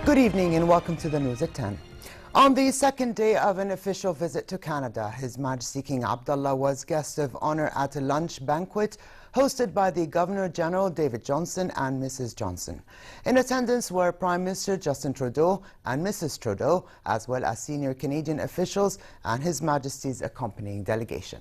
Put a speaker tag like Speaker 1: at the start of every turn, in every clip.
Speaker 1: Good evening and welcome to the news at 10. On the second day of an official visit to Canada, His Majesty King Abdullah was guest of honor at a lunch banquet hosted by the Governor-General David Johnston and Mrs. Johnson. In attendance were Prime Minister Justin Trudeau and Mrs. Trudeau, as well as senior Canadian officials and His Majesty's accompanying delegation.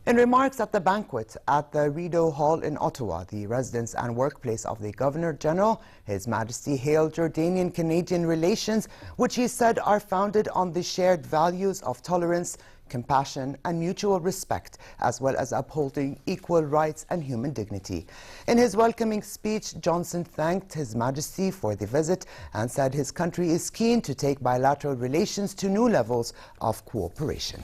Speaker 1: In remarks at the banquet at the Rideau Hall in Ottawa, the residence and workplace of the Governor-General, His Majesty hailed Jordanian-Canadian relations, which he said are founded on the shared values of tolerance, compassion and mutual respect, as well as upholding equal rights and human dignity. In his welcoming speech, Johnson thanked His Majesty for the visit and said his country is keen to take bilateral relations to new levels of cooperation.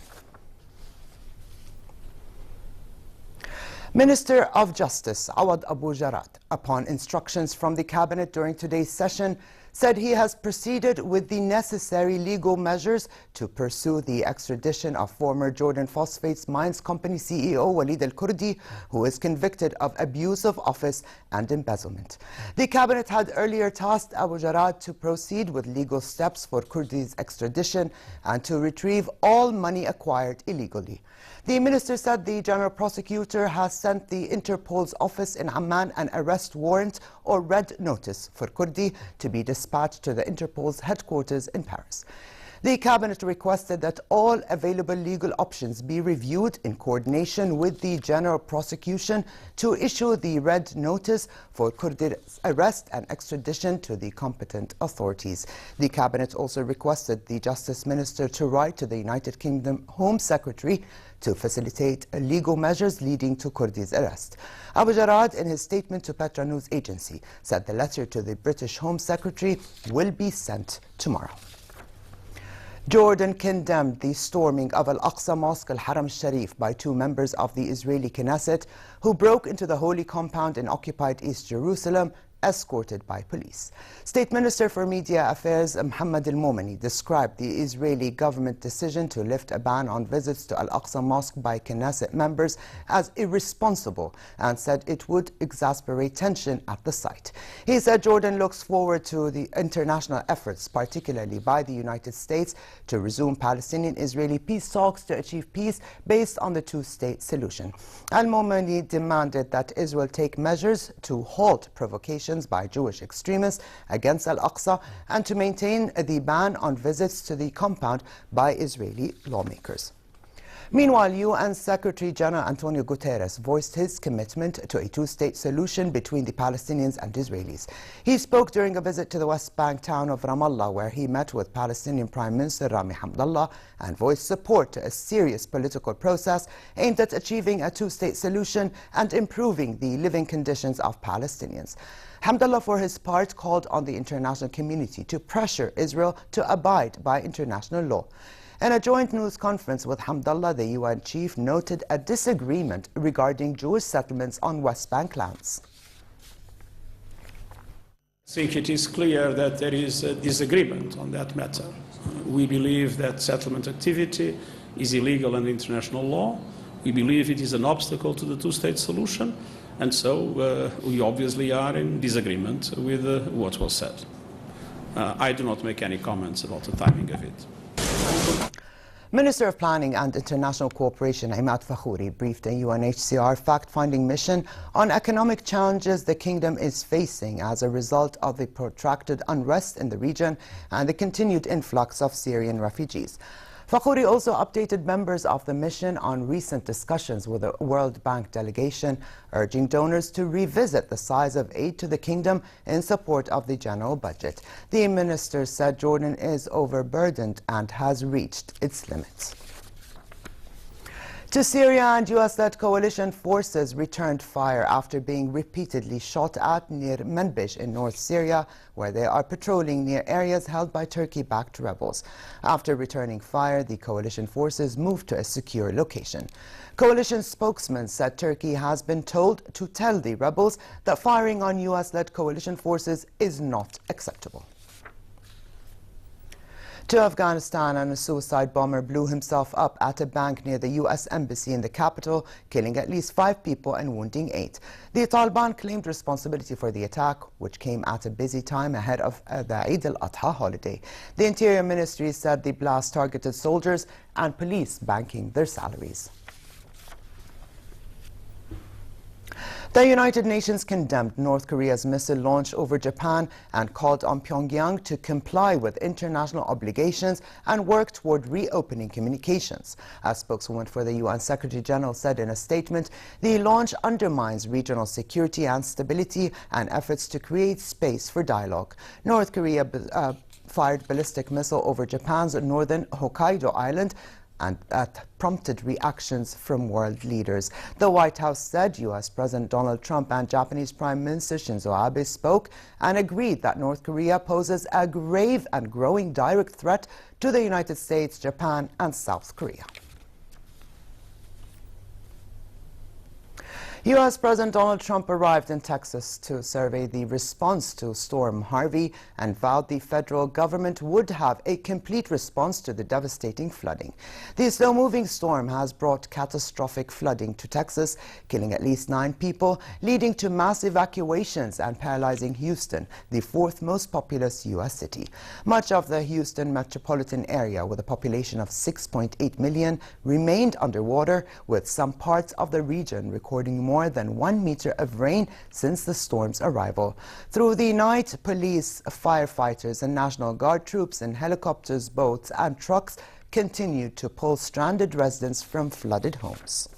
Speaker 1: Minister of Justice Awad Abu Jarad, upon instructions from the Cabinet during today's session, said he has proceeded with the necessary legal measures to pursue the extradition of former Jordan Phosphates Mines Company CEO Walid al-Kurdi, who is convicted of abuse of office and embezzlement. The Cabinet had earlier tasked Abu Jarad to proceed with legal steps for Kurdi's extradition and to retrieve all money acquired illegally. The minister said the General Prosecutor has sent the Interpol's office in Amman an arrest warrant or red notice for Kurdi to be dispatched to the Interpol's headquarters in Paris. The Cabinet requested that all available legal options be reviewed in coordination with the General Prosecution to issue the red notice for Kurdi's arrest and extradition to the competent authorities. The Cabinet also requested the Justice Minister to write to the United Kingdom Home Secretary to facilitate legal measures leading to Kurdi's arrest. Abu Jarad, in his statement to Petra News Agency, said the letter to the British Home Secretary will be sent tomorrow. Jordan condemned the storming of Al-Aqsa Mosque Al-Haram Sharif by two members of the Israeli Knesset who broke into the holy compound in occupied East Jerusalem, escorted by police. State Minister for Media Affairs Mohammed Al-Momeni described the Israeli government decision to lift a ban on visits to Al-Aqsa Mosque by Knesset members as irresponsible and said it would exasperate tension at the site. He said Jordan looks forward to the international efforts, particularly by the United States, to resume Palestinian-Israeli peace talks to achieve peace based on the two-state solution. Al-Momeni demanded that Israel take measures to halt provocations by Jewish extremists against Al-Aqsa and to maintain the ban on visits to the compound by Israeli lawmakers. Meanwhile, UN Secretary General Antonio Guterres voiced his commitment to a two-state solution between the Palestinians and Israelis. He spoke during a visit to the West Bank town of Ramallah, where he met with Palestinian Prime Minister Rami Hamdallah and voiced support to a serious political process aimed at achieving a two-state solution and improving the living conditions of Palestinians. Hamdallah, for his part, called on the international community to pressure Israel to abide by international law. In a joint news conference with Hamdallah, the UN chief noted a disagreement regarding Jewish settlements on West Bank lands.
Speaker 2: I think it is clear that there is a disagreement on that matter. We believe that settlement activity is illegal under international law. We believe it is an obstacle to the two-state solution, and so we obviously are in disagreement with what was said. I do not make any comments about the timing of it.
Speaker 1: Minister of Planning and International Cooperation Imad Fakhoury briefed a UNHCR fact-finding mission on economic challenges the kingdom is facing as a result of the protracted unrest in the region and the continued influx of Syrian refugees. Fakhoury also updated members of the mission on recent discussions with the World Bank delegation, urging donors to revisit the size of aid to the kingdom in support of the general budget. The minister said Jordan is overburdened and has reached its limits. To Syria, and US-led coalition forces returned fire after being repeatedly shot at near Manbij in North Syria, where they are patrolling near areas held by Turkey-backed rebels. After returning fire, the coalition forces moved to a secure location. Coalition spokesman said Turkey has been told to tell the rebels that firing on US-led coalition forces is not acceptable. To Afghanistan, and a suicide bomber blew himself up at a bank near the U.S. Embassy in the capital, killing at least 5 people and wounding 8. The Taliban claimed responsibility for the attack, which came at a busy time ahead of the Eid al-Adha holiday. The Interior Ministry said the blast targeted soldiers and police banking their salaries. The United Nations condemned North Korea's missile launch over Japan and called on Pyongyang to comply with international obligations and work toward reopening communications. A spokeswoman for the UN Secretary General said in a statement, the launch undermines regional security and stability and efforts to create space for dialogue. North Korea fired ballistic missile over Japan's northern Hokkaido island, and that prompted reactions from world leaders. The White House said U.S. President Donald Trump and Japanese Prime Minister Shinzo Abe spoke and agreed that North Korea poses a grave and growing direct threat to the United States, Japan, and South Korea. U.S. President Donald Trump arrived in Texas to survey the response to Storm Harvey and vowed the federal government would have a complete response to the devastating flooding. The slow-moving storm has brought catastrophic flooding to Texas, killing at least 9 people, leading to mass evacuations and paralyzing Houston, the 4th most populous U.S. city. Much of the Houston metropolitan area, with a population of 6.8 million, remained underwater, with some parts of the region recording more than 1 meter of rain since the storm's arrival. Through the night, police, firefighters, and National Guard troops in helicopters, boats, and trucks continued to pull stranded residents from flooded homes.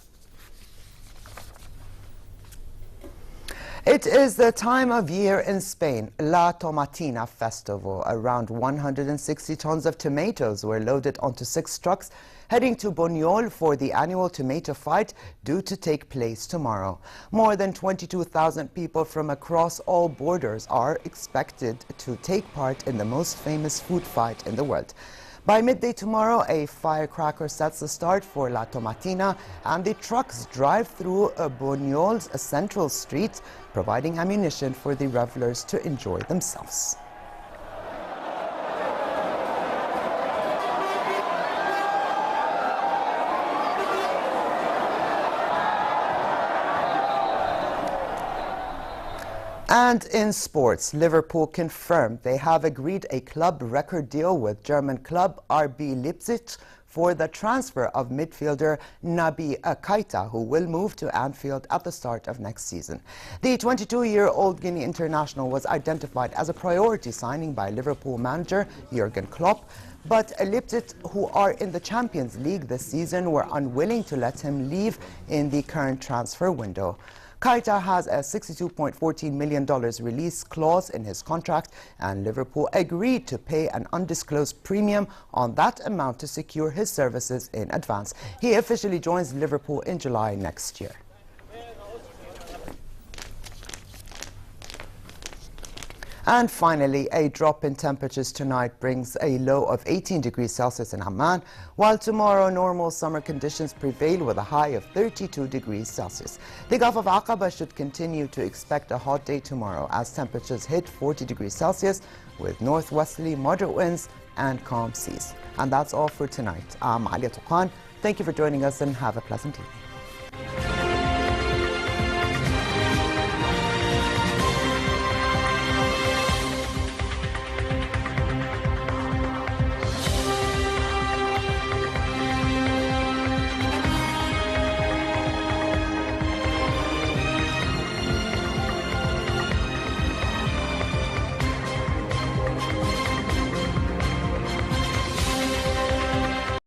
Speaker 1: It is the time of year in Spain, La Tomatina Festival. Around 160 tons of tomatoes were loaded onto 6 trucks heading to Buñol for the annual tomato fight due to take place tomorrow. More than 22,000 people from across all borders are expected to take part in the most famous food fight in the world. By midday tomorrow, a firecracker sets the start for La Tomatina, and the trucks drive through Buñol's central street, providing ammunition for the revelers to enjoy themselves. And in sports, Liverpool confirmed they have agreed a club record deal with German club RB Leipzig for the transfer of midfielder Naby Keita, who will move to Anfield at the start of next season. The 22-year-old Guinea international was identified as a priority signing by Liverpool manager Jurgen Klopp, but Leipzig, who are in the Champions League this season, were unwilling to let him leave in the current transfer window. Keita has a $62.14 million release clause in his contract, and Liverpool agreed to pay an undisclosed premium on that amount to secure his services in advance. He officially joins Liverpool in July next year. And finally, a drop in temperatures tonight brings a low of 18 degrees Celsius in Amman, while tomorrow normal summer conditions prevail with a high of 32 degrees Celsius. The Gulf of Aqaba should continue to expect a hot day tomorrow as temperatures hit 40 degrees Celsius with northwesterly moderate winds and calm seas. And that's all for tonight. I'm Alia Tuqan. Thank you for joining us and have a pleasant evening.